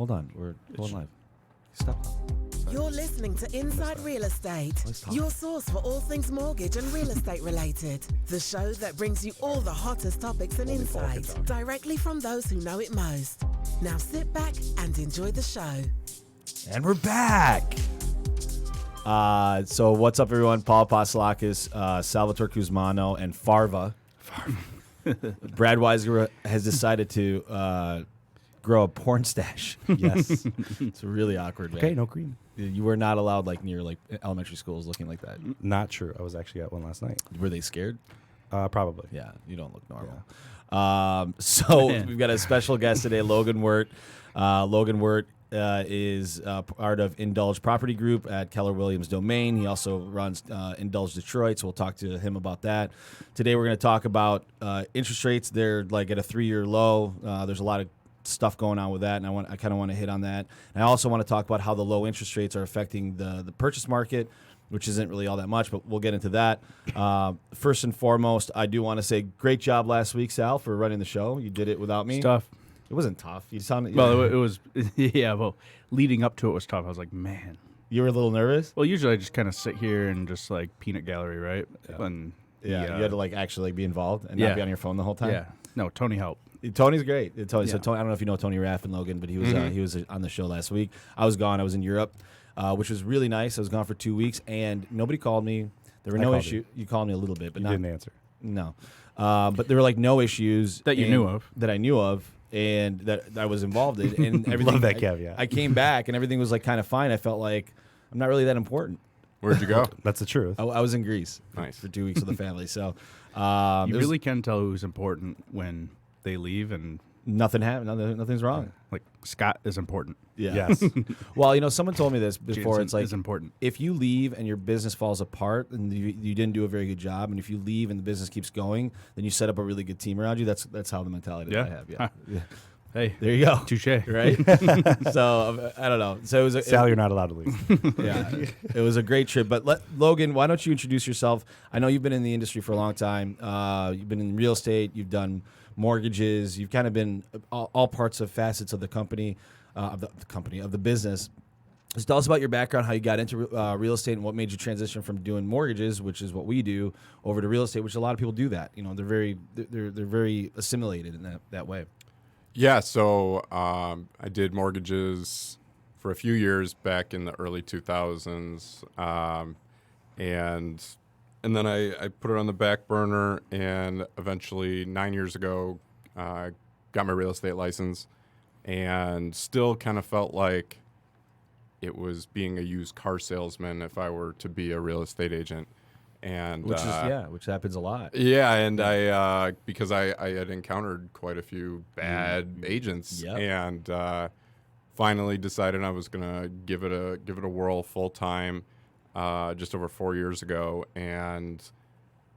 Hold on. We're going live. Stop. You're listening to Inside Real Estate, your source for all things mortgage and real estate related. The show that brings you all the hottest topics and insights directly from those who know it most. Now sit back and enjoy the show. And we're back. So what's up, everyone? Paul Apostolakis, Salvatore Kuzmano, and Farva. Brad Weiser has decided to grow a porn stash. Yes. It's really awkward, man. Okay, no cream. You were not allowed near elementary schools looking like that. Not true. I was actually at one last night. Were they scared? Probably. Yeah, you don't look normal. Yeah. So we've got a special guest today, Logan Wirt. Logan Wirt is part of Indulge Property Group at Keller Williams Domain. He also runs Indulge Detroit, so we'll talk to him about that. Today we're going to talk about interest rates. They're at a 3-year low. There's a lot of stuff going on with that, and I kind of want to hit on that. And I also want to talk about how the low interest rates are affecting the purchase market, which isn't really all that much, but we'll get into that. First and foremost, I do want to say great job last week, Sal, for running the show. You did it without me. It's tough. It wasn't tough. You sounded Well, it was, yeah, well, leading up to it was tough. I was like, man. You were a little nervous? Well, usually I just kind of sit here and just peanut gallery, right? Yeah. And you had to actually be involved and not be on your phone the whole time? Yeah. No, Tony helped. Tony's great. So Yeah. Tony, I don't know if you know Tony Raff and Logan, but he was on the show last week. I was gone. I was in Europe, which was really nice. I was gone for 2 weeks, and nobody called me. There were no issues. You called me a little bit, but You didn't answer. No. But there were no issues That you knew of. That I knew of, and that I was involved in. And everything. Love that caveat. I came back, and everything was kind of fine. I felt like I'm not really that important. Where'd you go? That's the truth. I was in Greece Nice. for 2 weeks with the family. So You really can tell who's important when they leave, and nothing happened. Nothing's wrong. Scott is important. Yeah. Yes. Well, someone told me this before. Jensen It's is important. if you leave and your business falls apart and you didn't do a very good job, and if you leave and the business keeps going, then you set up a really good team around you. That's how the mentality that I have. Yeah. Yeah. Hey, There you go. touche. Right. So I don't know. So it was Sal, you're not allowed to leave. yeah, it was a great trip. But Logan, why don't you introduce yourself? I know you've been in the industry for a long time. You've been in real estate. You've done mortgages. You've kind of been all parts of facets of the company, of the business. Just tell us about your background, how you got into real estate, and what made you transition from doing mortgages, which is what we do, over to real estate, which a lot of people do that. They're very assimilated in that way. Yeah, so I did mortgages for a few years back in the early 2000s, and then I put it on the back burner, and eventually 9 years ago got my real estate license, and still kind of felt like it was being a used car salesman if I were to be a real estate agent. And Which happens a lot. Yeah, and I because I had encountered quite a few bad agents, Yep. and finally decided I was gonna give it a whirl full time, just over 4 years ago, and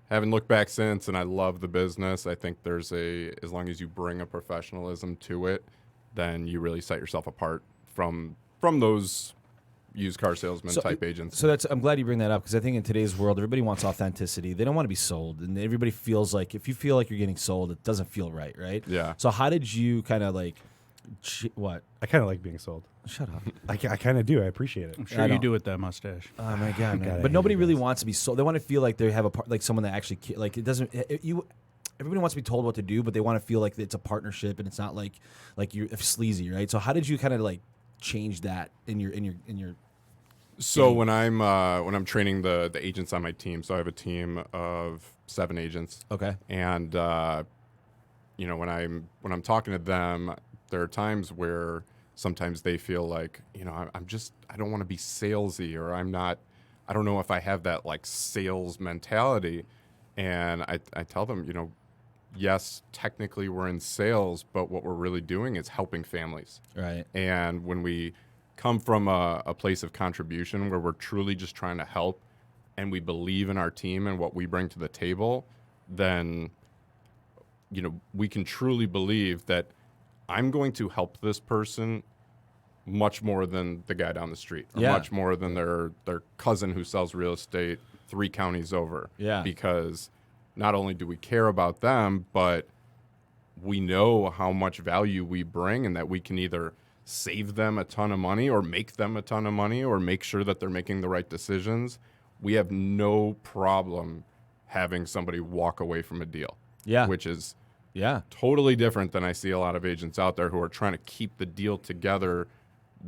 haven't looked back since. And I love the business. I think as long as you bring a professionalism to it, then you really set yourself apart from those used car salesman type agents. So I'm glad you bring that up, because I think in today's world, everybody wants authenticity. They don't want to be sold, and everybody feels like if you feel like you're getting sold, it doesn't feel right, right? Yeah. So how did you kind of what? I kind of like being sold. Shut up. I kind of do. I appreciate it. I'm I sure you don't. do with that mustache. Oh my god, man! God, I But hate nobody you really guys. wants to be sold. They want to feel like they have someone that actually it doesn't. Everybody wants to be told what to do, but they want to feel like it's a partnership and it's not like you're sleazy, right? So how did you kind of change that in your So when I'm training the agents on my team, so I have a team of 7 agents. Okay. And when I'm talking to them, there are times where sometimes they feel like, I don't want to be salesy, or I don't know if I have that sales mentality. And I tell them, yes, technically we're in sales, but what we're really doing is helping families. Right. And when we come from a place of contribution where we're truly just trying to help, and we believe in our team and what we bring to the table, then we can truly believe that I'm going to help this person much more than the guy down the street, or much more than their cousin who sells real estate 3 counties over. Yeah. Because not only do we care about them, but we know how much value we bring, and that we can either save them a ton of money or make them a ton of money or make sure that they're making the right decisions, we have no problem having somebody walk away from a deal. Yeah. Which is Yeah. totally different than I see a lot of agents out there who are trying to keep the deal together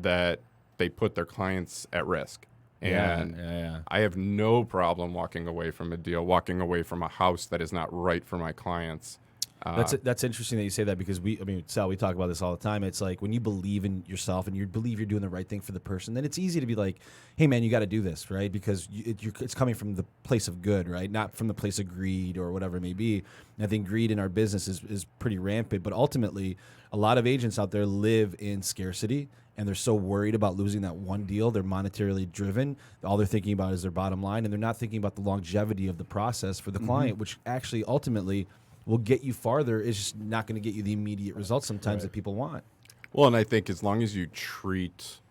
that they put their clients at risk. And Yeah. I have no problem walking away from a deal, walking away from a house that is not right for my clients. That's interesting that you say that because Sal, we talk about this all the time. It's like when you believe in yourself and you believe you're doing the right thing for the person, then it's easy to be like, hey, man, you got to do this, right? Because it's coming from the place of good, right? Not from the place of greed or whatever it may be. And I think greed in our business is pretty rampant. But ultimately, a lot of agents out there live in scarcity and they're so worried about losing that one deal. They're monetarily driven. All they're thinking about is their bottom line, and they're not thinking about the longevity of the process for the client, which actually ultimately will get you farther. It's just not going to get you the immediate results sometimes that people want. Well, and I think as long as you treat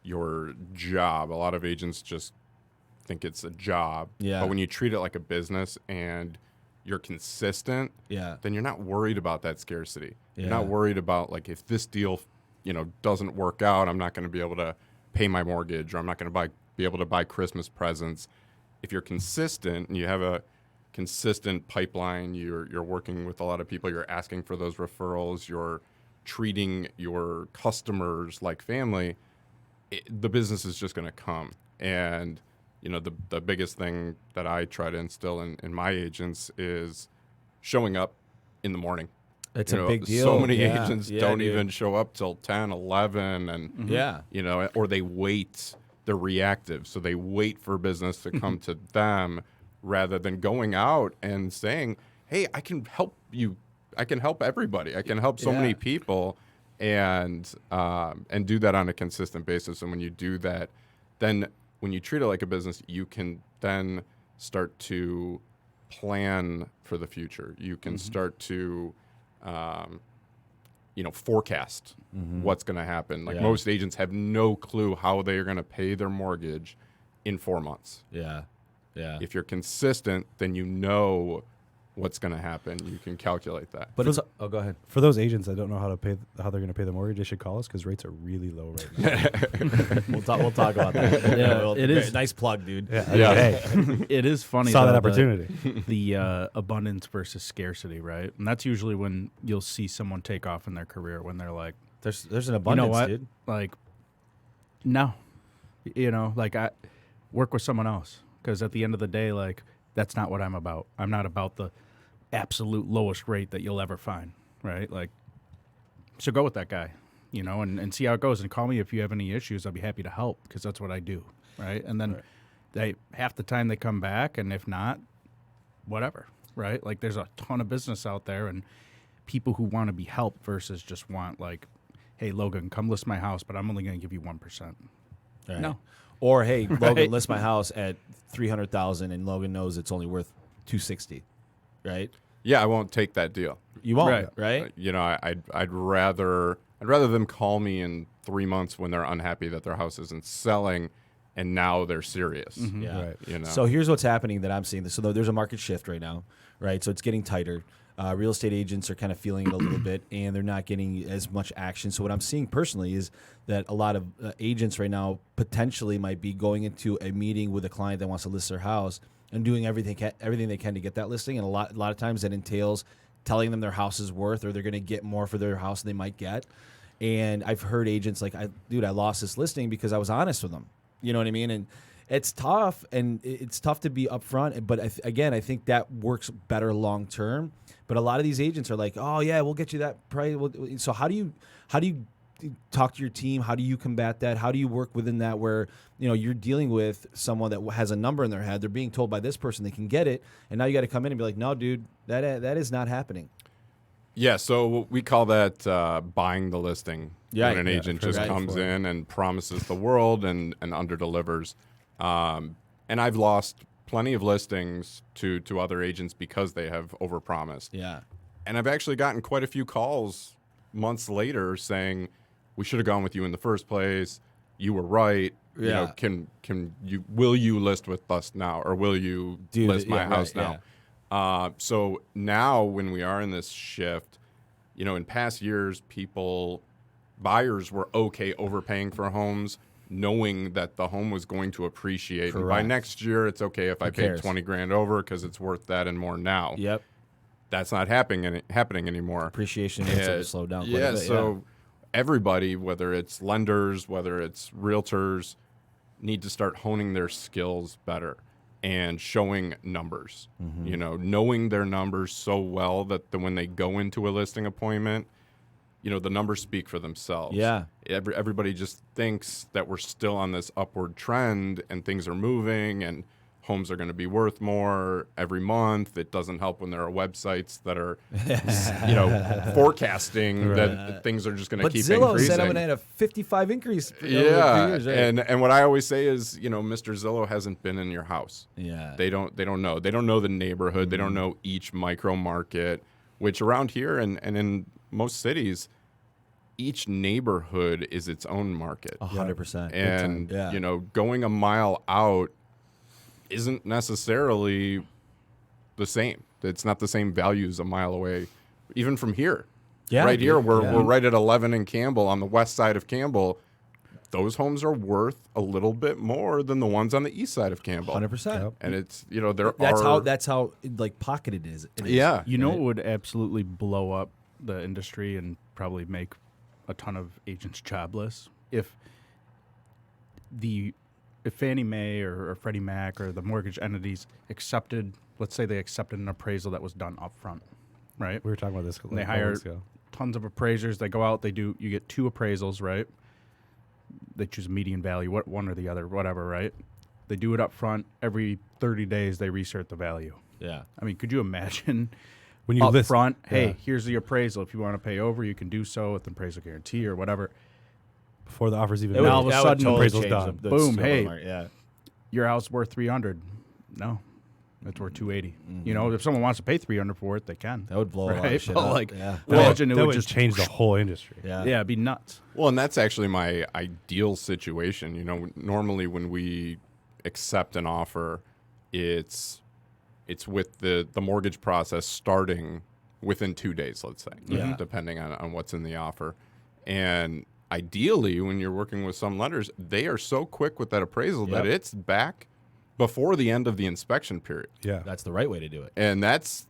your job, a lot of agents just think it's a job. Yeah. But when you treat it like a business and you're consistent, Yeah. then you're not worried about that scarcity. Yeah. You're not worried about like if this deal, doesn't work out, I'm not going to be able to pay my mortgage or I'm not going to be able to buy Christmas presents. If you're consistent and you have a consistent pipeline, you're working with a lot of people, you're asking for those referrals, you're treating your customers like family, the business is just going to come. And the biggest thing that I try to instill in my agents is showing up in the morning. It's a big deal. So many Yeah. agents Yeah, don't dude. even show up till 10, 11, and Yeah. or they wait. They're reactive, so they wait for business to come to them rather than going out and saying, "Hey, I can help you. I can help everybody. I can help so many people," and do that on a consistent basis. And when you do that, then when you treat it like a business, you can then start to plan for the future. You can start to forecast what's going to happen. Like most agents have no clue how they are going to pay their mortgage in 4 months. Yeah. Yeah. If you're consistent, then you know what's going to happen. You can calculate that. But go ahead. For those agents that don't know how they're going to pay the mortgage, they should call us because rates are really low right now. We'll talk about that. Yeah, it is. Nice plug, dude. Yeah. Hey, It is funny. saw that though, opportunity. The abundance versus scarcity, right? And that's usually when you'll see someone take off in their career when they're like, There's an abundance, you know what? dude. Like, no, like I work with someone else because at the end of the day, like that's not what I'm about. I'm not about the absolute lowest rate that you'll ever find, right? Like, so go with that guy, and see how it goes. And call me if you have any issues. I'll be happy to help because that's what I do, right? And then half the time they come back, and if not, whatever, right? Like there's a ton of business out there and people who want to be helped versus just want like, hey, Logan, come list my house, but I'm only going to give you 1%. Right. No. Or hey, Logan, Right. list my house at $300,000, and Logan knows it's only worth $260,000, right? Yeah, I won't take that deal. You won't, right? I'd rather them call me in 3 months when they're unhappy that their house isn't selling, and now they're serious. Yeah. Right. So here's what's happening that I'm seeing. So there's a market shift right now, right? So it's getting tighter. Real estate agents are kind of feeling it a little bit, and they're not getting as much action. So what I'm seeing personally is that a lot of agents right now potentially might be going into a meeting with a client that wants to list their house and doing everything they can to get that listing. And a lot of times that entails telling them their house is worth, or they're going to get more for their house than they might get. And I've heard agents like, I lost this listing because I was honest with them. You know what I mean? And it's tough, and it's tough to be upfront. But I think that works better long term. But a lot of these agents are like, "Oh yeah, we'll get you that price." So how do you talk to your team? How do you combat that? How do you work within that where you're dealing with someone that has a number in their head? They're being told by this person they can get it, and now you got to come in and be like, "No, dude, that is not happening." Yeah, so we call that buying the listing. Yeah, when an agent just right. comes in and promises the world and underdelivers. And I've lost plenty of listings to other agents because they have overpromised. Yeah. And I've actually gotten quite a few calls months later saying, "We should have gone with you in the first place. You were right. Yeah. Will you list with us now, or will you list my house now?" So now when we are in this shift, in past years, people buyers were okay overpaying for homes, knowing that the home was going to appreciate. And by Correct. next year, it's okay if I pay cares? 20 grand over because it's worth that and more now. Yep. That's not happening anymore. Appreciation rates have slowed down quite a bit. So everybody, whether it's lenders, whether it's realtors, need to start honing their skills better and showing numbers. You know, knowing their numbers so well that when they go into a listing appointment, you know, the numbers speak for themselves. Yeah. Everybody just thinks that we're still on this upward trend and things are moving and homes are going to be worth more every month. It doesn't help when there are websites that are, you know, forecasting that things are just going to keep Zillow increasing. said I'm going to have a 55 increase. For Yeah, years, right? and what I always say is, you know, Mr. Zillow hasn't been in your house. Yeah. They don't know. They don't know the neighborhood. They don't know each micro market, which around here and in most cities, each neighborhood is its own market. 100%. And Yeah. you know, going a mile out isn't necessarily the same. It's not the same values a mile away, even from here. Yeah, Right here, we're yeah. we're right at 11 in Campbell on the west side of Campbell. Those homes are worth a little bit more than the ones on the east side of Campbell. 100%. Yep. And it's, you know, That's how like pocketed it is. yeah. You know what would absolutely blow up the industry and probably make a ton of agents jobless? If Fannie Mae or Freddie Mac or the mortgage entities accepted, let's say they accepted an appraisal that was done up front, right? We were talking about this. And they hire tons of appraisers. They go out, you get 2 appraisals, right? They choose a median value, one or the other, whatever, right? They do it up front. Every 30 days, they research the value. Yeah. I mean, could you imagine When you up list, front, hey, yeah. here's the appraisal. If you want to pay over, you can do so with an appraisal guarantee or whatever. before the offer's even Now made, all of a that would sudden, totally appraisal's change done. the Boom, scope of hey. the market. Yeah. Your house worth 300. No, it's worth 280. You know, if someone wants to pay 300 for it, they can. That would blow a lot Right? of shit But, up. like, yeah. imagine it that would would just change the whole industry. Yeah. Yeah, it'd be nuts. Well, and that's actually my ideal situation. You know, normally when we accept an offer, it's with the mortgage process starting within 2 days, let's say, Yeah. depending on what's in the offer. And ideally, when you're working with some lenders, they are so quick with that appraisal that Yep. it's back before the end of the inspection period. Yeah. That's the right way to do it. And that's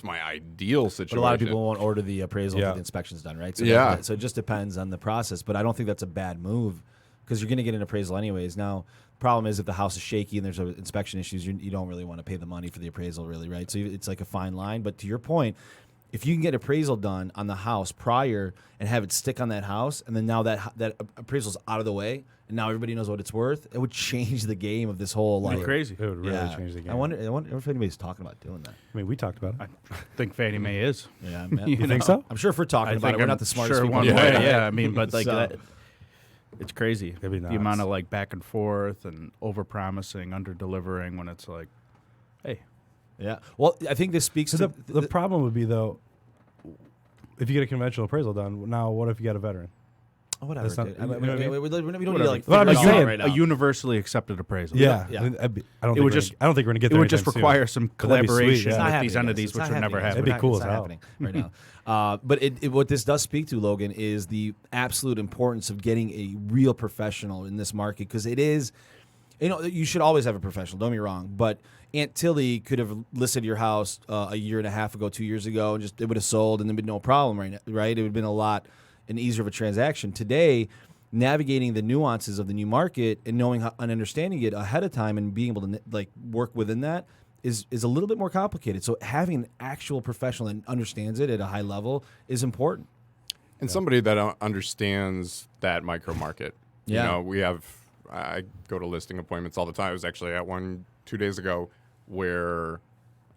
my ideal situation. But a lot of people won't order the appraisal Yeah. until the inspection's done, right? So Yeah. so it just depends on the process. But I don't think that's a bad move because you're going to get an appraisal anyways. Now, problem is if the house is shaky and there's inspection issues, you don't really want to pay the money for the appraisal, really, right? So it's like a fine line. But to your point, if you can get appraisal done on the house prior and have it stick on that house, and then now that appraisal's out of the way, and now everybody knows what it's worth, it would change the game of this whole It'd like be crazy. It would really yeah. change the game. I wonder if anybody's talking about doing that. I mean, we talked about it. I think Fannie Mae is. Yeah, man. You think so? I'm sure if we're talking I about think it, we're I'm not the smartest sure people. one in the way. world. Yeah, I mean, but like So- that, it's crazy. It'd be The amount nuts. of like back and forth and over promising, under delivering when it's like, hey, Yeah. Well, I think this speaks So to the problem would be, though, if you get a conventional appraisal done, now what if you got a veteran? Oh, whatever. That's not- dude. you know what I mean? we don't need to Whatever. like Well, I'm figure just it out saying, right now. a universally accepted appraisal. Yeah. Yeah. I don't think It would I don't think we're going to get It there would just anytime soon. require some But that'd be sweet, collaboration yeah. It's not with happening, these guys. entities, It's which not would never happening, guys. happen. That'd be It's cool not as hell. happening right now. But what this does speak to, Logan, is the absolute importance of getting a real professional in this market, because it is, you know, you should always have a professional. Don't get me wrong, but Aunt Tilly could have listed your house a year and a half ago, 2 years ago, and just it would have sold, and there'd been no problem, right? It would have been a lot and easier of a transaction. Today, navigating the nuances of the new market and knowing how, and understanding it ahead of time and being able to like work within that is a little bit more complicated. So having an actual professional that understands it at a high level is important. And somebody that understands that micro market. Yeah. You know, I go to listing appointments all the time. I was actually at one 2 days ago where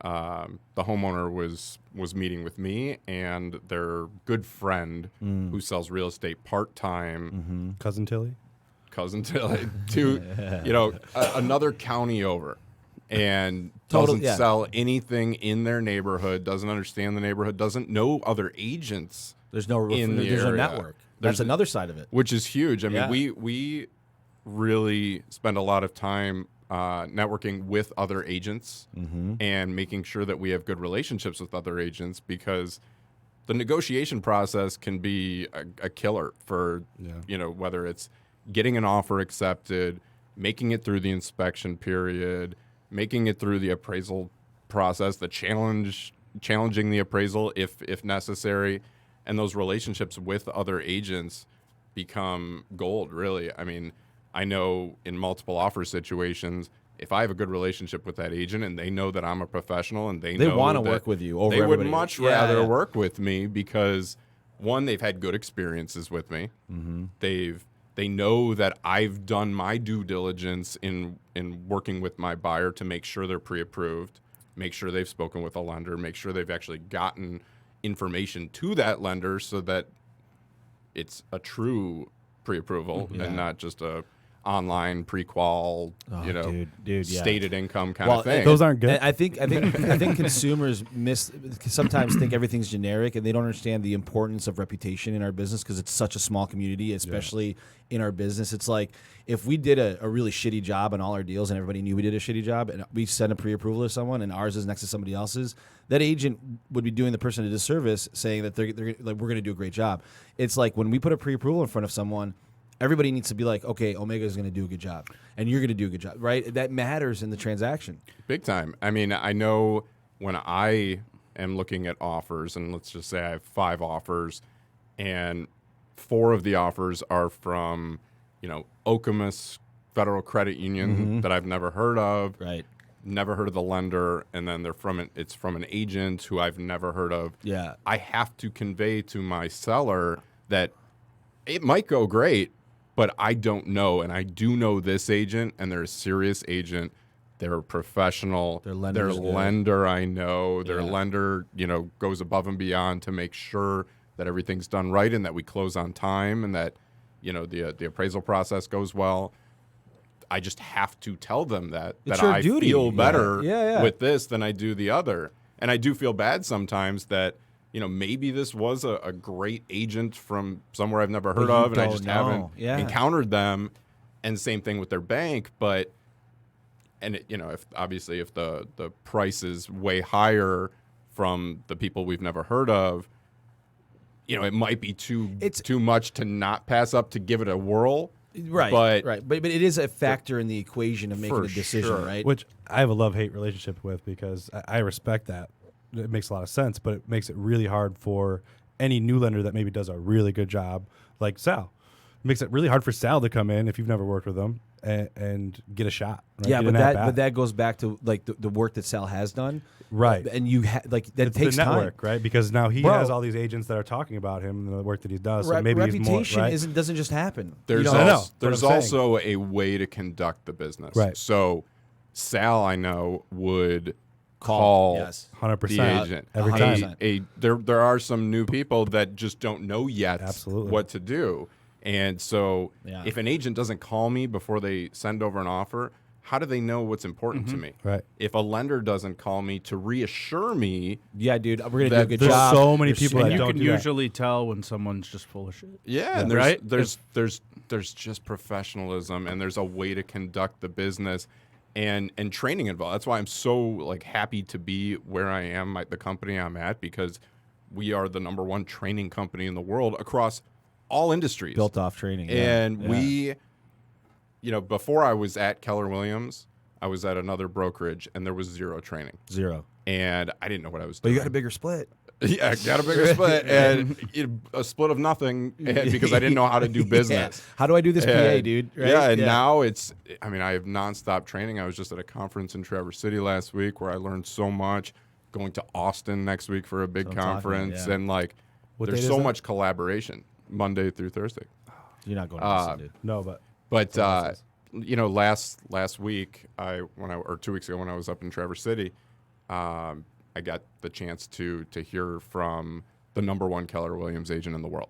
the homeowner was meeting with me and their good friend who sells real estate part-time, Cousin Tilly? cousin to another county over, and Total- doesn't yeah. sell anything in their neighborhood, doesn't understand the neighborhood, doesn't know other agents, There's no In the there's no area. network. That's another side of it. which is huge. I mean, Yeah. we really spend a lot of time networking with other agents and making sure that we have good relationships with other agents, because the negotiation process can be a killer for, whether it's getting an offer accepted, making it through the inspection period, making it through the appraisal process, the challenging the appraisal if necessary, and those relationships with other agents become gold, really. I mean, I know in multiple offer situations, if I have a good relationship with that agent and they know that I'm a professional and they know want to that work with you over they would everybody. much rather work with me because, one, they've had good experiences with me. Mm-hmm. They know that I've done my due diligence in working with my buyer to make sure they're pre-approved, make sure they've spoken with a lender, make sure they've actually gotten information to that lender so that it's a true pre-approval and not just a online pre-qual, stated income kind of thing. Those aren't good. I think consumers sometimes think everything's generic, and they don't understand the importance of reputation in our business because it's such a small community, especially in our business. It's like if we did a really shitty job on all our deals and everybody knew we did a shitty job, and we send a pre-approval to someone and ours is next to somebody else's, that agent would be doing the person a disservice saying that they're like, we're going to do a great job. It's like when we put a pre-approval in front of someone, everybody needs to be like, okay, Omega is going to do a good job, and you're going to do a good job, right? That matters in the transaction. Big time. I mean, I know when I am looking at offers, and let's just say I have 5 offers, and 4 of the offers are from, Okemos Federal Credit Union that I've never heard of. Right. Never heard of the lender, and then it's from an agent who I've never heard of. Yeah. I have to convey to my seller that it might go great, but I don't know, and I do know this agent, and they're a serious agent. They're a professional. Their lender, I know. Their lender, goes above and beyond to make sure that everything's done right and that we close on time and that, the appraisal process goes well. I just have to tell them that I feel better with this than I do the other. And I do feel bad sometimes that, maybe this was a great agent from somewhere I've never heard of, and I just haven't encountered them. And same thing with their bank. But, if the price is way higher from the people we've never heard of, it might be too much to not pass up to give it a whirl. Right, but it is a factor in the equation of making a decision, right? Which I have a love-hate relationship with because I respect that. It makes a lot of sense, but it makes it really hard for any new lender that maybe does a really good job, like Sal. It makes it really hard for Sal to come in if you've never worked with him and get a shot. Right? Yeah, but that goes back to like the work that Sal has done, right? And you that it's takes the network, time, right? Because now he has all these agents that are talking about him and the work that he does. So maybe reputation he's more, right? doesn't just happen. There's also a way to conduct the business, right? So Sal, I know, would call 100% the agent every time. There are some new people that just don't know yet what to do. And so if an agent doesn't call me before they send over an offer, how do they know what's important to me? Right. If a lender doesn't call me to reassure me, dude, we're gonna do a good there's job. So many people that you don't can do usually tell when someone's just full of shit. and there's just professionalism, and there's a way to conduct the business and training involved. That's why I'm so happy to be where I am at the company I'm at, because we are the number 1 training company in the world across all industries. Built off training. And we, before I was at Keller Williams, I was at another brokerage, and there was 0 training. 0. And I didn't know what I was But doing. you got a bigger split. Yeah, got a bigger split, and a split of nothing because I didn't know how to do business. Yeah. How do I do this PA, dude? Right? Yeah, and now I have nonstop training. I was just at a conference in Traverse City last week where I learned so much. Going to Austin next week for a big conference, and there's so much collaboration Monday through Thursday. You're not going to Austin, dude. No, but last week, 2 weeks ago when I was up in Traverse City, I got the chance to hear from the number 1 Keller Williams agent in the world.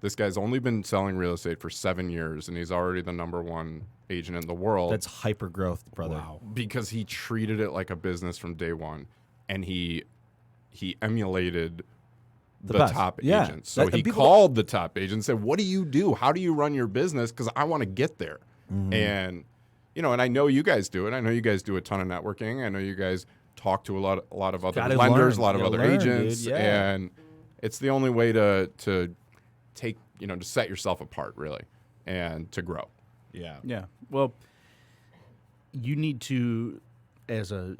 This guy's only been selling real estate for 7 years, and he's already the number 1 agent in the world. That's hyper growth, brother. Wow. Because he treated it like a business from day one, and he emulated the top agents. So he called the top agent and said, "What do you do? How do you run your business? Because I want to get there." Mm-hmm. And and I know you guys do it. I know you guys do a ton of networking. I know you guys talk to a lot of other lenders, a lot of other agents, it's the only way to take, to set yourself apart, really, and to grow. Yeah. Yeah. Well, you need to, as a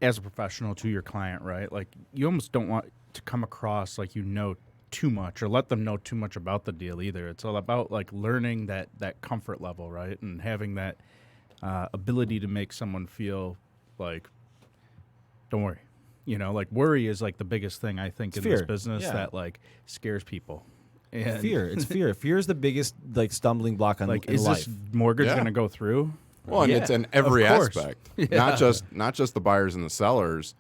professional to your client, right? Like, you almost don't want to come across like you know too much or let them know too much about the deal either. It's all about like learning that comfort level, right? And having that ability to make someone feel like, don't worry. Like worry is like the biggest thing I think in fear. this business Yeah. that like scares people. And Fear. It's fear. Fear is the biggest like stumbling block on like, in is life. this mortgage Yeah. going to go through? Well, and Yeah, it's in every of course. aspect, Yeah. not just the buyers and the sellers,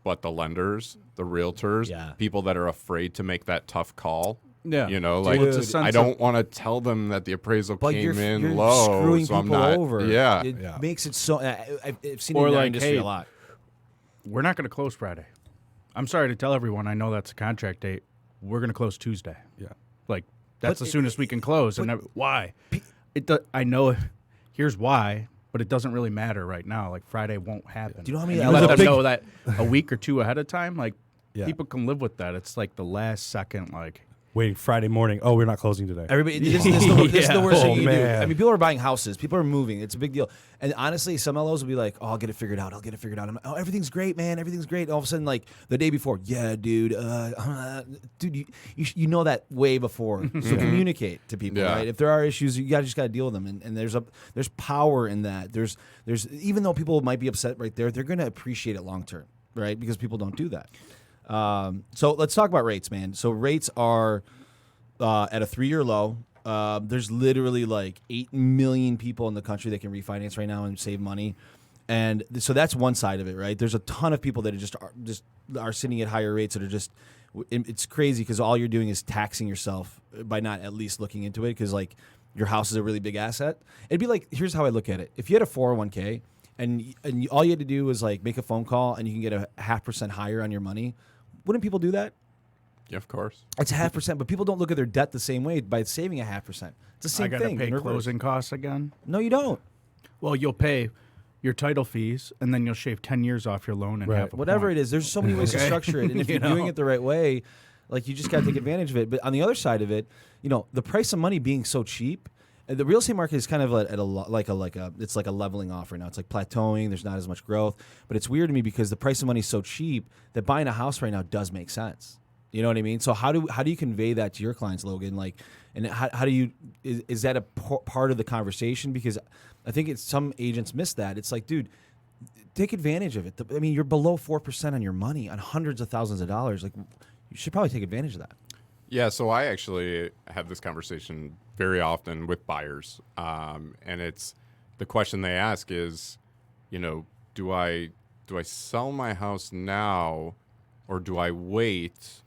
but the lenders, the realtors, Yeah. people that are afraid to make that tough call. Yeah. Like Well, it's a sense I of- don't want to tell them that the appraisal But came in you're low, screwing so I'm people not. over. Yeah, It Yeah. makes it so. I've seen Or it in our like, industry hey, a lot. We're not going to close Friday. I'm sorry to tell everyone. I know that's a contract date. We're going to close Tuesday. Yeah. Like that's But the soonest we can close. And why? I know. Here's why, but it doesn't really matter right now. Like Friday won't happen. Do you know how many And you let There's them a know that a week or two ahead of time? Like Yeah. people can live with that. It's like the last second. Like Waiting Friday morning. Oh, we're not closing today. Everybody, this is the worst Oh, thing you can do. man. I mean, people are buying houses. People are moving. It's a big deal. And honestly, some LOs will be like, "Oh, I'll get it figured out. I'll get it figured out." I'm like, "Oh, everything's great, man. Everything's great." And all of a sudden, like the day before, "Yeah, dude, dude, you know that way before." So communicate to people, Yeah. right? If there are issues, you just got to deal with them. And there's power in that. There's even though people might be upset right there, they're going to appreciate it long term, right? Because people don't do that. So let's talk about rates, man. So rates are at a 3-year low. There's literally like 8 million people in the country that can refinance right now and save money. And so that's one side of it, right? There's a ton of people that are sitting at higher rates that are just, it's crazy because all you're doing is taxing yourself by not at least looking into it because like your house is a really big asset. It'd be like, here's how I look at it. If you had a 401k and all you had to do was like make a phone call and you can get a 0.5% higher on your money, wouldn't people do that? yeah, of course. It's 0.5%, but people don't look at their debt the same way by saving 0.5%. It's the same I got to thing. pay in reverse. closing costs again. No, you don't. Well, you'll pay your title fees, and then you'll shave 10 years off your loan and Right. have a Whatever point. it is, there's so many ways to Okay. structure it, and if You you're doing know? it the right way, like you just got to take advantage of it. But on the other side of it, the price of money being so cheap, the real estate market is kind of it's like a leveling off right now. It's like plateauing. There's not as much growth, but it's weird to me because the price of money is so cheap that buying a house right now does make sense. You know what I mean? So how do you convey that to your clients, Logan? Like, and how do you is that a part of the conversation? Because I think some agents miss that. It's like, dude, take advantage of it. I mean, you're below 4% on your money on hundreds of thousands of dollars. Like, you should probably take advantage of that. Yeah, so I actually have this conversation very often with buyers, and it's the question they ask is, do I sell my house now, or do I wait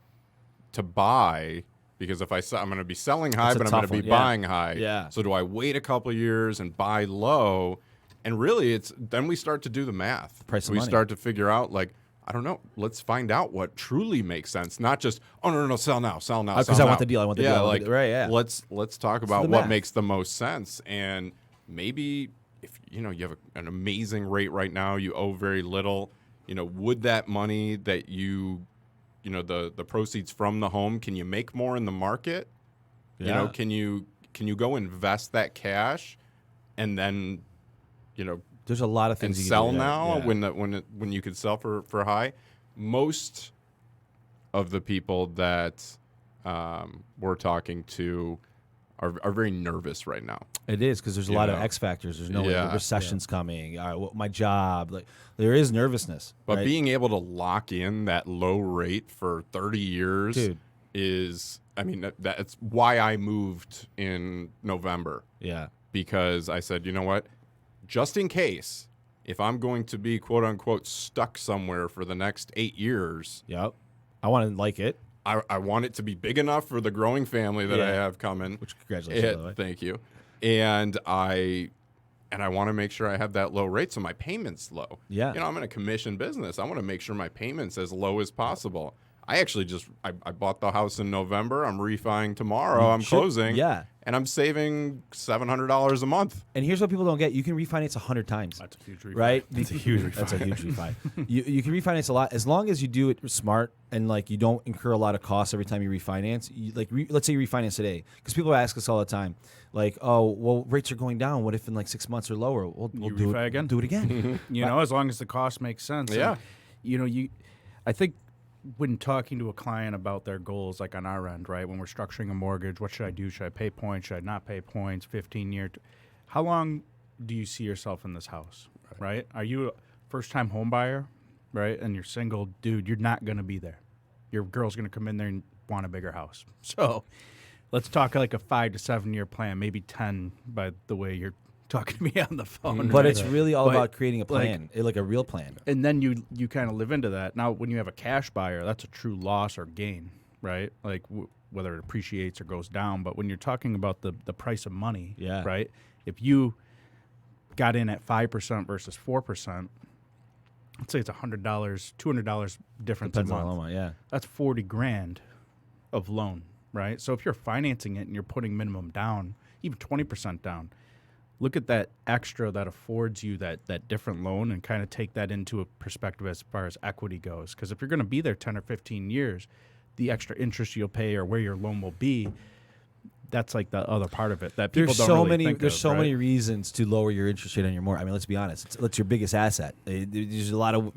to buy? Because if I'm going to be selling high, That's a but I'm going tough to be one, yeah. buying high. Yeah. So do I wait a couple of years and buy low? And really, then we start to do the math. Price of we money. start to figure out like, I don't know. Let's find out what truly makes sense. Not just, oh no, sell now, sell now. Because sell I want now. the deal. I want the yeah, deal. Like, Right, yeah. Let's talk about the what math. makes the most sense. And maybe if you have an amazing rate right now, you owe very little. Would that money that the proceeds from the home, can you make more in the market? Yeah. Can you go invest that cash, and then There's a lot of and things you sell can do. now Yeah. when you could sell for high. Most of the people that we're talking to are very nervous right now. It is because there's a lot of know. X factors. There's no way Yeah. the recession's coming. My job, like there is nervousness. But right? being able to lock in that low rate for 30 years Dude. is, that's why I moved in November, yeah, because I said, you know what, just in case, if I'm going to be quote unquote stuck somewhere for the next 8 years, yep. I want to like it. I want it to be big enough for the growing family that I Yeah. have coming. Which congratulations, by the way. Thank you. And I want to make sure I have that low rate so my payment's low. Yeah. I'm in a commission business. I want to make sure my payment's as low as possible. I actually I bought the house in November. I'm refining tomorrow. I'm Sure. closing. Yeah. And I'm saving $700 a month. And here's what people don't get: you can refinance 100 times. That's a huge refi. Right? It's a huge refi. That's a huge refi. You can refinance a lot as long as you do it smart and like you don't incur a lot of costs every time you refinance. Let's say you refinance today, because people ask us all the time, like, oh, well, rates are going down. What if in like 6 months or lower? We'll do refi it again? Do it again. You know, as long as the cost makes sense. Yeah. And, you know, I think when talking to a client about their goals, like on our end, right, when we're structuring a mortgage, what should I do? Should I pay points? Should I not pay points? 15-year. How long do you see yourself in this house, right? Are you a first-time home buyer, right, and you're single? Dude, you're not going to be there. Your girl's going to come in there and want a bigger house. So let's talk like a 5 to 7 year plan, maybe 10 by the way you're talking to me on the phone. But right? it's really all But, about creating a plan, like a real plan. And then you kind of live into that. Now, when you have a cash buyer, that's a true loss or gain, right? Like whether it appreciates or goes down. But when you're talking about the price of money, Yeah. right? If you got in at 5% versus 4%, let's say it's $100, $200 difference Depends a on month. the loan, yeah. That's $40,000 of loan, right? So if you're financing it and you're putting minimum down, even 20% down, look at that extra that affords you that different loan and kind of take that into a perspective as far as equity goes. Because if you're going to be there 10 or 15 years, the extra interest you'll pay or where your loan will be, that's like the other part of it that people don't really think There's of, so right? many reasons to lower your interest rate on your mortgage. I mean, let's be honest. It's your biggest asset. There's a lot of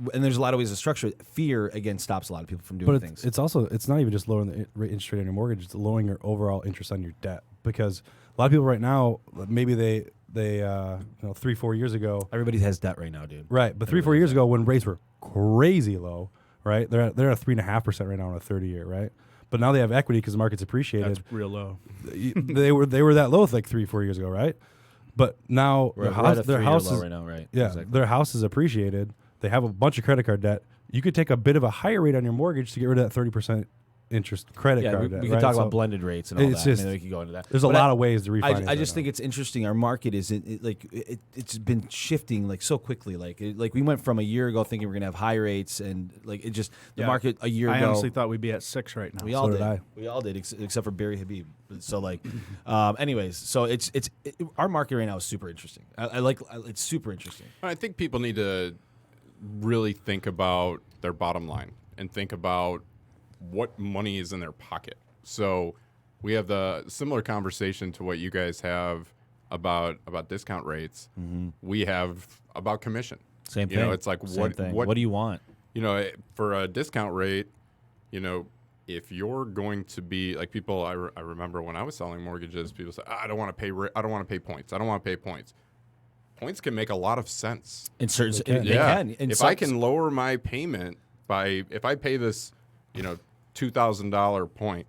ways to structure it. Fear, again, stops a lot of people from doing But things. it's also, it's not even just lowering the interest rate on your mortgage, it's lowering your overall interest on your debt. Because a lot of people right now, maybe they 3-4 years ago. Everybody has debt right now, dude. Right. But 3-4 years ago when rates were crazy low, right? They're at 3.5% right now on a 30-year, right? But now they have equity because the market's appreciated. That's real low. they were that low like 3-4 years ago, right? But now We're at a their 3-year house low is right now, right? yeah, Exactly. their house is appreciated. They have a bunch of credit card debt. You could take a bit of a higher rate on your mortgage to get rid of that 30% interest credit Yeah, card we debt. can right? talk So about blended rates and all it's that. just- Maybe we can go into that. there's a But lot of ways to refinance. I just think it's interesting. Our market is it's been shifting like so quickly. Like we went from a year ago thinking we're gonna have high rates, and like it just the Yeah. market a year I ago. honestly thought we'd be at 6 right now. We all So did. did I. We all did, except for Barry Habib. So like, anyways, so our market right now is super interesting. It's super interesting. I think people need to really think about their bottom line and think about what money is in their pocket. So we have the similar conversation to what you guys have about discount rates. We have about commission. Same You thing. know, it's like Same thing. what What do you want? You know, for a discount rate, you know, if you're going to be like people, I remember when I was selling mortgages, people say, I don't want to pay points. I don't want to pay points. Points can make a lot In certain, They they can. In If some- I can lower my payment if I pay this, $2,000 point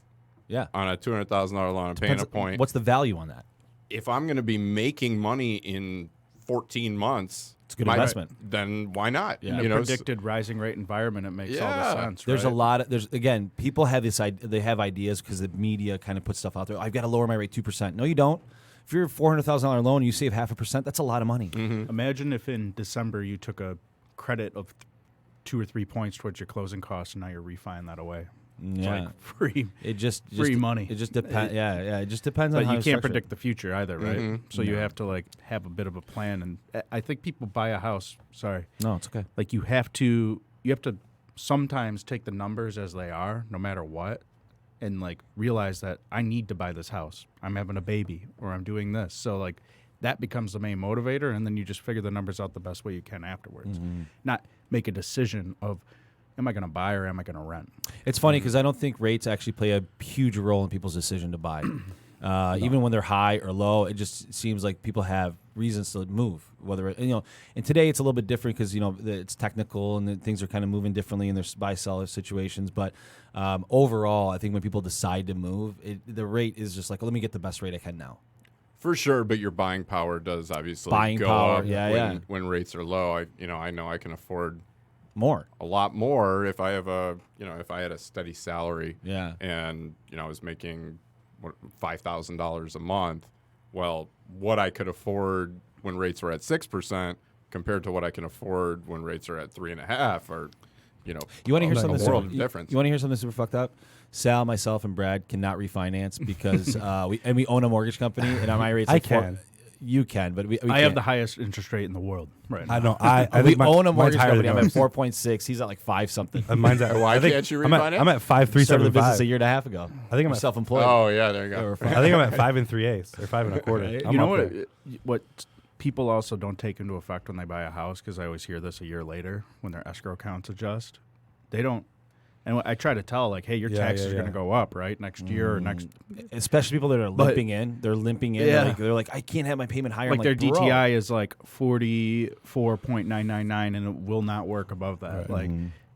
yeah. on a $200,000 loan, I'm paying a point. What's the value on that? If I'm going to be making money in 14 months, It's a good investment. Then why not? Yeah. In a predicted rising rate environment, it makes all the Yeah. sense. There's right? a lot of again, people have they have ideas because the media kind of puts stuff out there. I've got to lower my rate 2%. No, you don't. If you're a $400,000 loan and you save 0.5%, that's a lot of money. Imagine if in December you took a credit of 2 or 3 points towards your closing costs, and now you're refining that away. It's Yeah. like free. It just Free money. It just depends. Yeah. It just depends on But how you to can't structure it. predict the future either, right? So you have to like have a bit of a plan. And I think people buy a house. Sorry, No, it's okay. like you have to sometimes take the numbers as they are, no matter what, and like realize that I need to buy this house. I'm having a baby, or I'm doing this. So like that becomes the main motivator, and then you just figure the numbers out the best way you can afterwards. Not make a decision of, am I going to buy or am I going to rent? It's funny because I don't think rates actually play a huge role in people's decision to buy. Even when they're high or low, it just seems like people have reasons to move. Whether and today it's a little bit different because it's technical and things are kind of moving differently in their buy-seller situations. But overall, I think when people decide to move, the rate is just like, let me get the best rate I can now. For sure, but your buying power does obviously Buying go power, up yeah, when rates are low. I know I can afford More. a lot more if I have if I had a steady salary. Yeah. And I was making $5,000 a month. Well, what I could afford when rates were at 6% compared to what I can afford when rates are at 3.5 or You want to hear something a world super, of difference. You want to hear something super fucked up? Sal, myself, and Brad cannot refinance because we own a mortgage company, and my rate's I like can. You can, but we I can't. have the highest interest rate in the world right now. I know. I We think own a mine's mortgage higher company. than I'm at yours. 4.6. He's at like 5 something. And mine's at. Why I think can't you I'm refinance? I'm at 5.375. Started the business a year and a half ago. I think I'm I'm at self-employed. Oh yeah, there you go. I think I'm at 5 3/8 or 5 1/4. You know what people also don't take into effect when they buy a house, because I always hear this a year later when their escrow accounts adjust. They don't. And I try to tell, like, hey, your taxes are going to go up, right, next year or next. Especially people that are limping in. They're limping in. Yeah. They're like, I can't have my payment higher. Like, I'm their bro. DTI is like 44.999, and it will not work above that. Right. Like,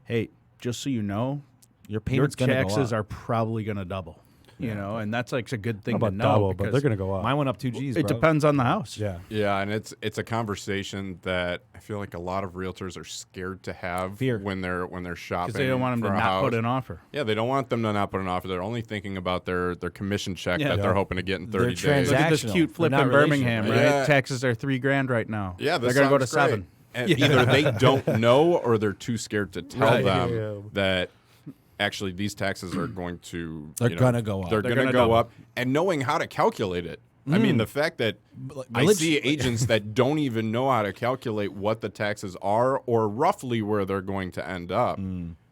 hey, just so you know, Your payment's your going to go taxes up. are probably going to double. You know, and that's like a good thing Not to about know. double, but because they're going to go up. Mine went up 2 G's, it bro. depends on the house. Yeah. Yeah, and it's a conversation that I feel like a lot of realtors are scared to have Fear. when they're shopping. Because they don't want them for to a not house. put an offer. Yeah, they don't want them to not put an offer. They're only thinking about their commission check Yeah. that Yeah. they're hoping to get in 30 They're days. Look at this Transactional. cute flip They're in not Birmingham, right? relational. Yeah. Taxes are $3,000 right now. Yeah, they're this gonna go to sounds great. 7. And either they don't know or they're too scared to tell Right. them Yeah. that actually these taxes are going to They're gonna go up. They're They're going to gonna go double. up, and knowing how to calculate it. I mean, the fact that I see agents that don't even know how to calculate what the taxes are or roughly where they're going to end up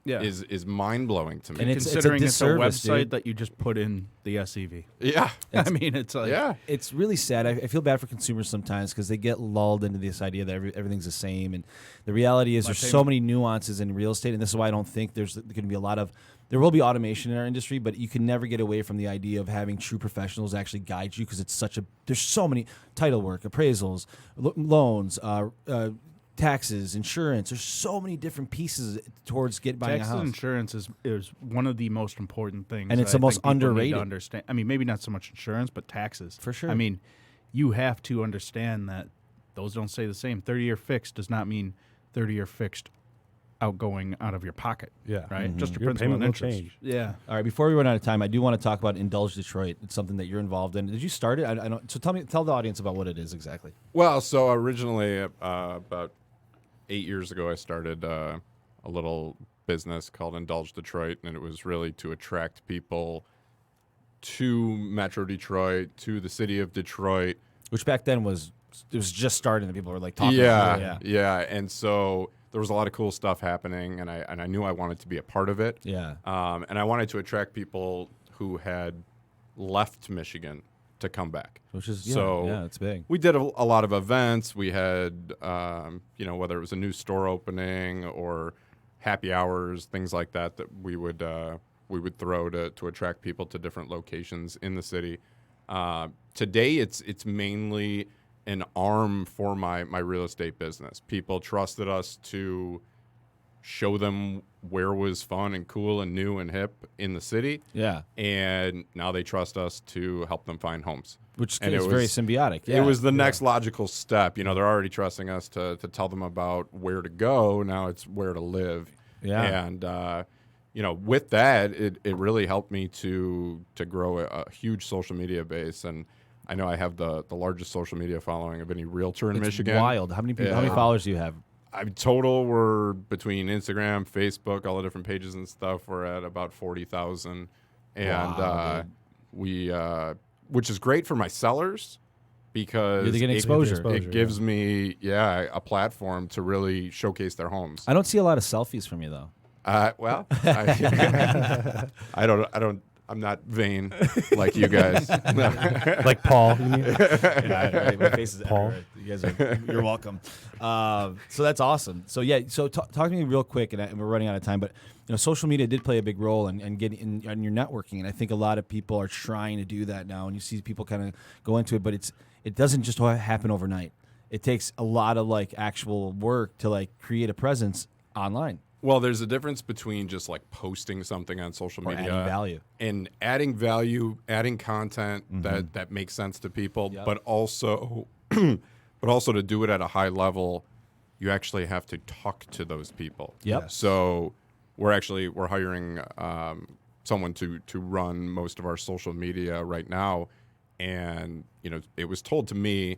Yeah. is mind blowing to me. And it's a Considering it's a disservice, website dude. that you just put in the SEV. yeah, I mean, it's like yeah. It's really sad. I feel bad for consumers sometimes because they get lulled into this idea that everything's the same. And the reality is there's so many nuances in real estate. And this is why I don't think there's going to be a lot of – there will be automation in our industry, but you can never get away from the idea of having true professionals actually guide you because it's such a – there's so many title work, appraisals, loans, taxes, insurance. There's so many different pieces towards buying a taxes house. and insurance is one of the most important things. And it's that the I most think people need to underrated. understand. I mean, maybe not so much insurance, but taxes. For sure. I mean, you have to understand that those don't stay the same. 30-year fixed does not mean 30-year fixed outgoing out of your pocket. Yeah. Right? Just a Your principal payment and will interest. change. Yeah. All right, before we run out of time, I do want to talk about Indulge Detroit. It's something that you're involved in. Did you start it? I don't. So tell the audience about what it is exactly. Well, so originally about 8 years ago, I started a little business called Indulge Detroit, and it was really to attract people to Metro Detroit, to the city of Detroit. Which back then was just starting. And people were like talking. Yeah, about it. yeah. And so there was a lot of cool stuff happening, and I knew I wanted to be a part of it. Yeah. And I wanted to attract people who had left Michigan to come back. Which is it's big. We did a lot of events. We had, whether it was a new store opening or happy hours, things like that, that we would throw to attract people to different locations in the city. Today, it's mainly an arm for my real estate business. People trusted us to show them where was fun and cool and new and hip in the city. Yeah. And now they trust us to help them find homes. Which And is it very was- symbiotic. Yeah. It was the next logical step. They're already trusting us to tell them about where to go. Now it's where to live. Yeah. And, with that, it really helped me to grow a huge social media base. And I know I have the largest social media following of any realtor in It's Michigan. wild. How many people? How many Yeah. followers do you have? Total, we're between Instagram, Facebook, all the different pages and stuff. We're at about 40,000, and Wow, we, which is great for my sellers because You're getting exposure. It gives me a platform to really showcase their homes. I don't see a lot of selfies from you though. Well, I don't. I'm not vain like you guys. Like Paul. You mean? My face is Paul. everywhere. You guys you're welcome. So that's awesome. So so talk to me real quick, and we're running out of time. But social media did play a big role in getting in your networking, and I think a lot of people are trying to do that now. And you see people kind of go into it, but it doesn't just happen overnight. It takes a lot of actual work to create a presence online. Well, there's a difference between just posting something on social Or media adding value. and adding value, adding content that makes sense to people, Yep. but also to do it at a high level, you actually have to talk to those people. Yep. So we're hiring someone to run most of our social media right now, and it was told to me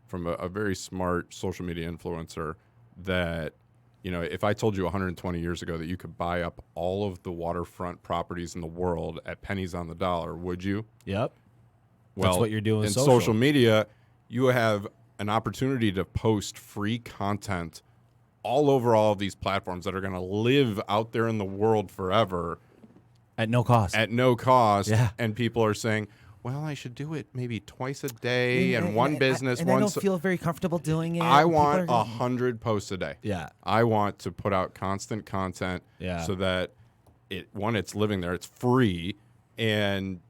from a very smart social media influencer that if I told you 120 years ago that you could buy up all of the waterfront properties in the world at pennies on the dollar, would you? Yep. Well, That's what you're doing in with social media. You have an opportunity to post free content all over all of these platforms that are going to live out there in the world forever At no cost. Yeah. And people are saying, well, I should do it maybe twice a day and one business and once. I don't feel very comfortable doing it. I want 100 posts a day. Yeah. I want to put out constant content so that it's living there, it's free, and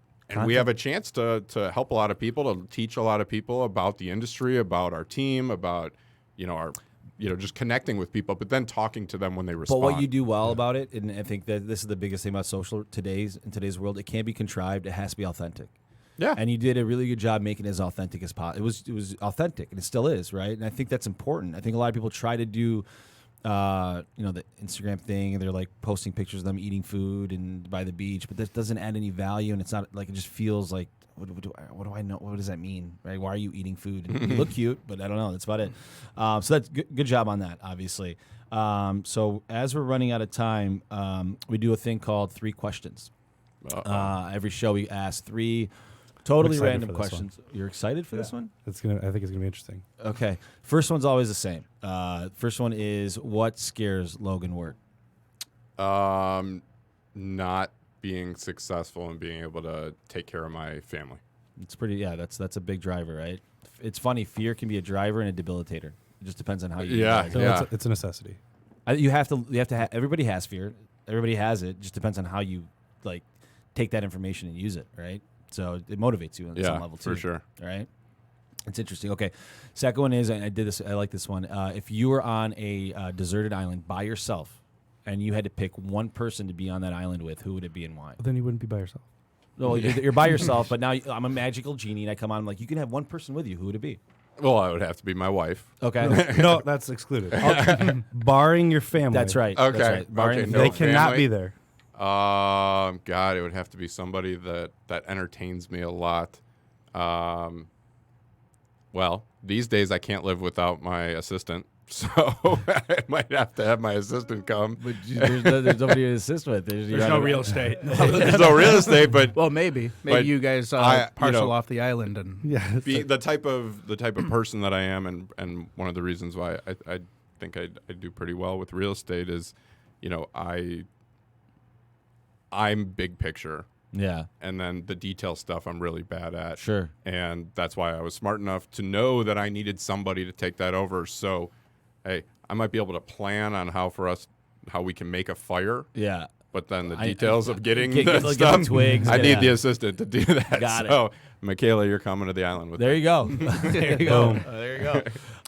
we have a chance to help a lot of people, to teach a lot of people about the industry, about our team, about just connecting with people, but then talking to them when they respond. But what you do well about it, and I think that this is the biggest thing about social in today's world, it can't be contrived. It has to be authentic. Yeah. And you did a really good job making it as authentic as possible. It was authentic, and it still is, right? And I think that's important. I think a lot of people try to do, the Instagram thing, and they're like posting pictures of them eating food and by the beach, but that doesn't add any value, and it's not like, it just feels like, what do I know? What does that mean, right? Why are you eating food? And you look cute, but I don't know. That's about it. So that's good job on that, obviously. So as we're running out of time, we do a thing called 3 questions. Every show we ask 3 totally random questions. You're excited for this one? I think it's gonna be interesting. Okay. First one's always the same. First one is, what scares Logan Wirt? Not being successful and being able to take care of my family. It's pretty. That's a big driver, right? It's funny. Fear can be a driver and a debilitator. It just depends on how you. So it's a necessity. You have to have. Everybody has fear. Everybody has it. It just depends on how you take that information and use it, right? So it motivates you on some level too. For sure. All right. It's interesting. Okay. Second one is, I did this. I like this one. If you were on a deserted island by yourself, and you had to pick one person to be on that island with, who would it be and why? Well, then you wouldn't be by yourself. No, you're by yourself, but now I'm a magical genie, and I come on, I'm like, you can have one person with you. Who would it be? Well, I would have to be my wife. Okay. No, that's excluded. Barring your family. That's right. Okay. That's right. Barring Okay, the no They cannot family? be there. God, it would have to be somebody that entertains me a lot. Well, these days I can't live without my assistant, so I might have to have my assistant come. But there's nobody to assist with. There's no real estate. There's no real estate, but Well, maybe But you guys parcel off the island and Yeah. be the type of person that I am, and one of the reasons why I think I do pretty well with real estate is, I'm big picture. Yeah. And then the detail stuff I'm really bad at. Sure. And that's why I was smart enough to know that I needed somebody to take that over. So, hey, I might be able to plan on how we can make a fire. Yeah. But then the details of getting get the the stuff, twigs, I need yeah. the assistant to do that. Got it. So, Michaela, you're coming to the island with There me. you go. There you go. There you go.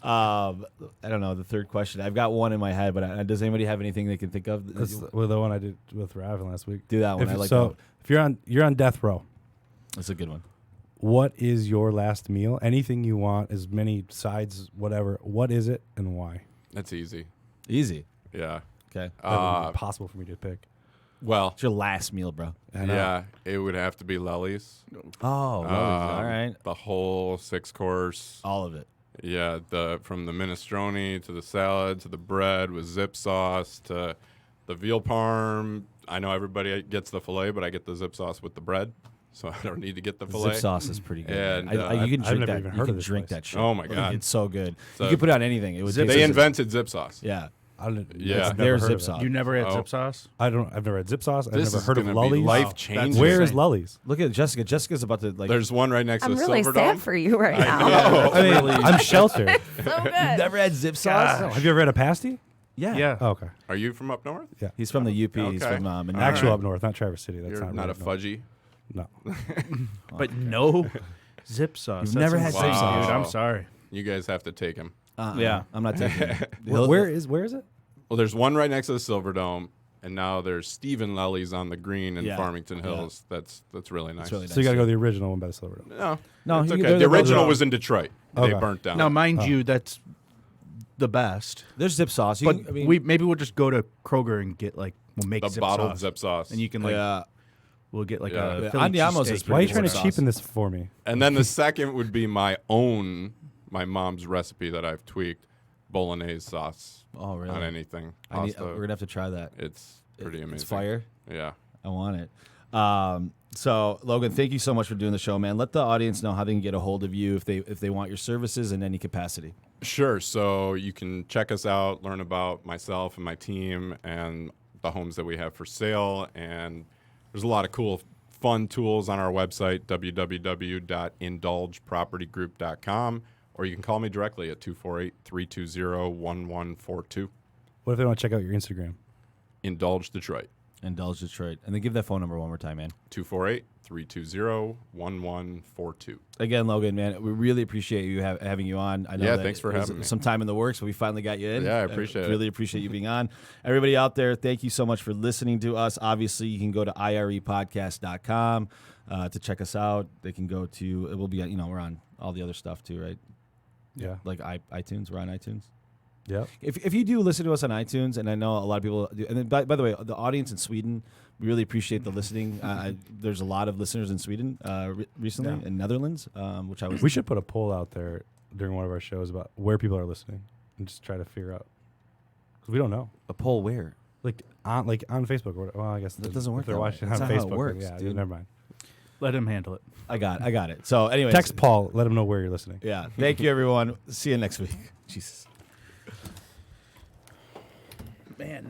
I don't know, the third question. I've got one in my head, but does anybody have anything they can think of? That's the one I did with Raven last week. Do that one. I like that one. If you're on death row, That's a good one. what is your last meal? Anything you want, as many sides, whatever. What is it and why? That's easy. Easy. Yeah. Okay. That would be impossible for me to pick. Well, It's your last meal, bro. yeah, it would have to be Lelly's. Oh, all right. The whole 6-course. All of it. Yeah, from the minestrone to the salad to the bread with zip sauce to the veal parm. I know everybody gets the filet, but I get the zip sauce with the bread, so I don't need to get the filet. Zip sauce is pretty good. And, you can I've drink never that. even You heard can of this drink place. that shit. Oh my God. It's so good. So you can put it on anything. It would taste They like- invented zip sauce. Yeah. Yeah. I've Their never heard zip of it. sauce. you never had Oh. zip sauce. I've never had zip sauce. I've This never is heard of gonna be Lully's. life-changing. Where is Lully's? Look at Jessica. Jessica's about to There's one right next I'm to the really Silverdome. sad for you right now. I mean, I'm sheltered. So good. Never had zip sauce? Have you ever had a pasty? Yeah. Yeah. Oh, okay. Are you from up north? Yeah. He's from the UP. He's Okay. from Manhattan. Actual right. up north, not Traverse City. That's You're not not a really fudgy. No. But no zip sauce. You've That's never had insane, zip sauce? dude. I'm sorry. You guys have to take him. Yeah. I'm not taking it. Where is it? Well, there's one right next to the Silverdome, and now there's Stephen Lelly's on the green in Yeah. Farmington Hills. That's really nice. It's really nice. So you got to go to the original one by the Silverdome. No, No, it's you- okay. they're The both- original was in Detroit. They Okay. burnt down. Now, mind you, that's the best. There's zip sauce. You But can- I mean, maybe we'll just go to Kroger and get we'll make the zip bottled sauce. zip sauce. And you can yeah. we'll get Yeah. a Yeah, Philly Andiamo's is cheesesteak. Why are you Pretty trying to sauce. cheapen this for me? And then the second would be my mom's recipe that I've tweaked. bolognese sauce Oh, really? on anything. We're Pasta. gonna have to try that. It's pretty amazing. It's fire. Yeah. I want it. So Logan, thank you so much for doing the show, man. Let the audience know how they can get a hold of you if they want your services in any capacity. Sure. So you can check us out, learn about myself and my team and the homes that we have for sale. And there's a lot of cool, fun tools on our website, www.indulgepropertygroup.com, or you can call me directly at 248-320-1142. What if they want to check out your Instagram? Indulge Detroit. Indulge Detroit. And then give that phone number one more time, man. 248-320-1142. Again, Logan, man, we really appreciate you having you on. I know Yeah, that thanks for it was having me. some time in the works, but we finally got you in. Yeah, I appreciate it. Really appreciate you being on. Everybody out there, thank you so much for listening to us. Obviously, you can go to irepodcast.com to check us out. They can go to, it will be, we're on all the other stuff too, right? Yeah. Like iTunes, we're on iTunes. Yep. If you do listen to us on iTunes, and I know a lot of people do, and then by the way, the audience in Sweden, we really appreciate the listening. There's a lot of listeners in Sweden recently, in Netherlands, which I was. We should put a poll out there during one of our shows about where people are listening and just try to figure out, because we don't know. A poll where? Like on Facebook. Or, well, I guess That doesn't work If they're that way. watching That's on not how Facebook. it works, yeah, dude. never mind. Let him handle it. I got it. So anyways, Text Paul. Let him know where you're listening. Yeah. Thank you, everyone. See you next week. Jesus. Man.